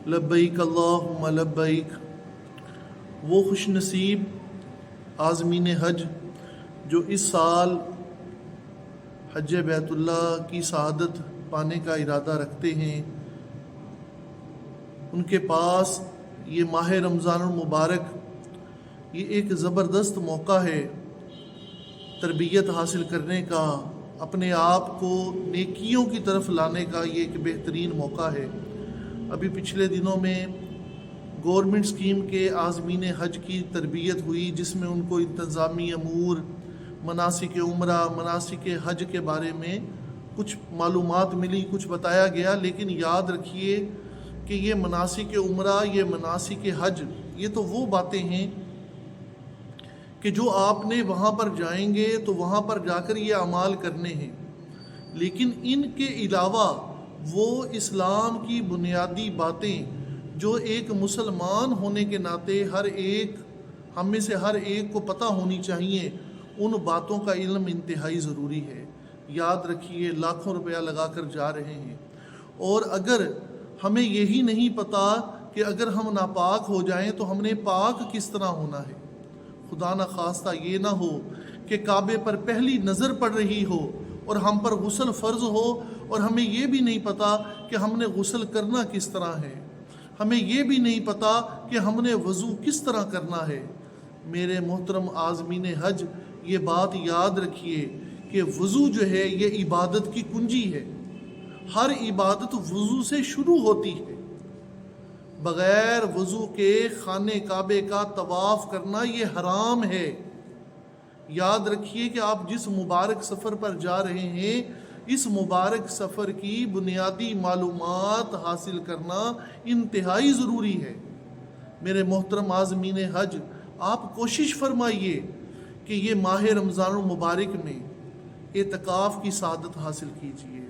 لبیک اللہم لبیک۔ وہ خوش نصیب عازمین حج جو اس سال حج بیت اللہ کی سعادت پانے کا ارادہ رکھتے ہیں، ان کے پاس یہ ماہ رمضان المبارک یہ ایک زبردست موقع ہے تربیت حاصل کرنے کا، اپنے آپ کو نیکیوں کی طرف لانے کا یہ ایک بہترین موقع ہے۔ ابھی پچھلے دنوں میں گورنمنٹ اسکیم کے عازمین حج کی تربیت ہوئی، جس میں ان کو انتظامی امور، مناسک عمرہ، مناسک حج کے بارے میں کچھ معلومات ملی، کچھ بتایا گیا۔ لیکن یاد رکھیے کہ یہ مناسک عمرہ، یہ مناسک حج، یہ تو وہ باتیں ہیں کہ جو آپ نے وہاں پر جائیں گے تو وہاں پر جا کر یہ اعمال کرنے ہیں، لیکن ان کے علاوہ وہ اسلام کی بنیادی باتیں جو ایک مسلمان ہونے کے ناطے ہم میں سے ہر ایک کو پتہ ہونی چاہیے، ان باتوں کا علم انتہائی ضروری ہے۔ یاد رکھیے لاکھوں روپیہ لگا کر جا رہے ہیں، اور اگر ہمیں یہی نہیں پتہ کہ اگر ہم ناپاک ہو جائیں تو ہم نے پاک کس طرح ہونا ہے، خدا نہ خواستہ یہ نہ ہو کہ کعبے پر پہلی نظر پڑ رہی ہو اور ہم پر غسل فرض ہو اور ہمیں یہ بھی نہیں پتہ کہ ہم نے غسل کرنا کس طرح ہے، ہمیں یہ بھی نہیں پتہ کہ ہم نے وضو کس طرح کرنا ہے۔ میرے محترم عازمین حج، یہ بات یاد رکھیے کہ وضو جو ہے یہ عبادت کی کنجی ہے۔ ہر عبادت وضو سے شروع ہوتی ہے۔ بغیر وضو کے خانہ کعبے کا طواف کرنا یہ حرام ہے۔ یاد رکھیے کہ آپ جس مبارک سفر پر جا رہے ہیں، اس مبارک سفر کی بنیادی معلومات حاصل کرنا انتہائی ضروری ہے۔ میرے محترم عازمین حج، آپ کوشش فرمائیے کہ یہ ماہ رمضان المبارک میں اعتکاف کی سعادت حاصل کیجیے۔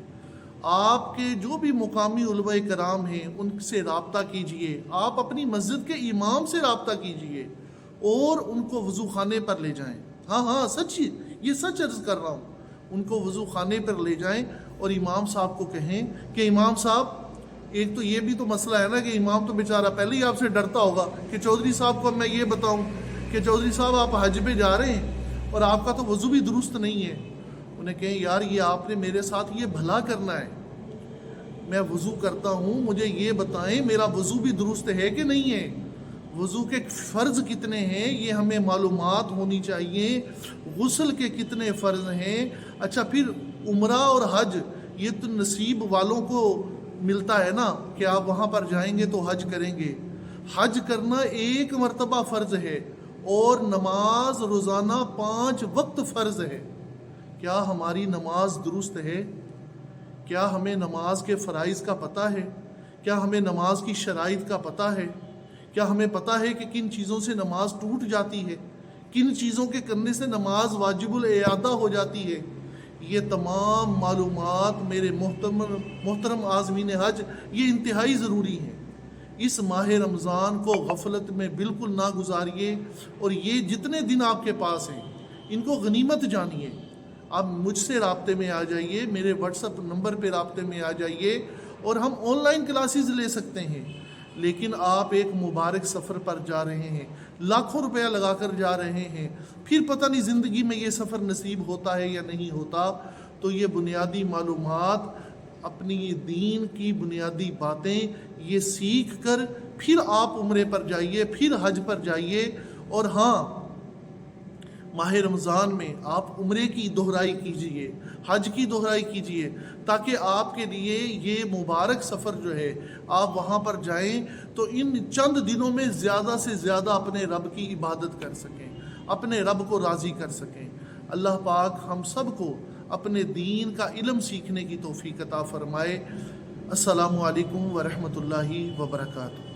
آپ کے جو بھی مقامی علماء کرام ہیں ان سے رابطہ کیجئے، آپ اپنی مسجد کے امام سے رابطہ کیجئے اور ان کو وضو خانے پر لے جائیں۔ ہاں سچ، یہ سچ عرض کر رہا ہوں، ان کو وضو خانے پر لے جائیں اور امام صاحب کو کہیں کہ امام صاحب، ایک تو یہ بھی تو مسئلہ ہے نا کہ امام تو بیچارہ پہلے ہی آپ سے ڈرتا ہوگا کہ چودھری صاحب کو میں یہ بتاؤں کہ چودھری صاحب آپ حج پہ جا رہے ہیں اور آپ کا تو وضو بھی درست نہیں ہے۔ انہیں کہیں یار یہ آپ نے میرے ساتھ یہ بھلا کرنا ہے، میں وضو کرتا ہوں، مجھے یہ بتائیں میرا وضو بھی درست ہے کہ نہیں ہے، وضو کے فرض کتنے ہیں یہ ہمیں معلومات ہونی چاہیے، غسل کے کتنے فرض ہیں۔ اچھا پھر عمرہ اور حج یہ تو نصیب والوں کو ملتا ہے نا کہ آپ وہاں پر جائیں گے تو حج کریں گے۔ حج کرنا ایک مرتبہ فرض ہے اور نماز روزانہ 5 وقت فرض ہے۔ کیا ہماری نماز درست ہے؟ کیا ہمیں نماز کے فرائض کا پتہ ہے؟ کیا ہمیں نماز کی شرائط کا پتہ ہے؟ کیا ہمیں پتہ ہے کہ کن چیزوں سے نماز ٹوٹ جاتی ہے، کن چیزوں کے کرنے سے نماز واجب الاعادہ ہو جاتی ہے؟ یہ تمام معلومات میرے محترم عازمین حج یہ انتہائی ضروری ہیں۔ اس ماہ رمضان کو غفلت میں بالکل نہ گزاریے، اور یہ جتنے دن آپ کے پاس ہیں ان کو غنیمت جانیے۔ آپ مجھ سے رابطے میں آ جائیے، میرے واٹس ایپ نمبر پہ رابطے میں آ جائیے، اور ہم آن لائن کلاسز لے سکتے ہیں۔ لیکن آپ ایک مبارک سفر پر جا رہے ہیں، لاکھوں روپیہ لگا کر جا رہے ہیں، پھر پتہ نہیں زندگی میں یہ سفر نصیب ہوتا ہے یا نہیں ہوتا۔ تو یہ بنیادی معلومات، اپنی دین کی بنیادی باتیں یہ سیکھ کر پھر آپ عمرے پر جائیے، پھر حج پر جائیے۔ اور ہاں، ماہ رمضان میں آپ عمرے کی دہرائی کیجئے، حج کی دہرائی کیجئے، تاکہ آپ کے لیے یہ مبارک سفر جو ہے آپ وہاں پر جائیں تو ان چند دنوں میں زیادہ سے زیادہ اپنے رب کی عبادت کر سکیں، اپنے رب کو راضی کر سکیں۔ اللہ پاک ہم سب کو اپنے دین کا علم سیکھنے کی توفیق عطا فرمائے۔ السلام علیکم ورحمۃ اللہ وبرکاتہ۔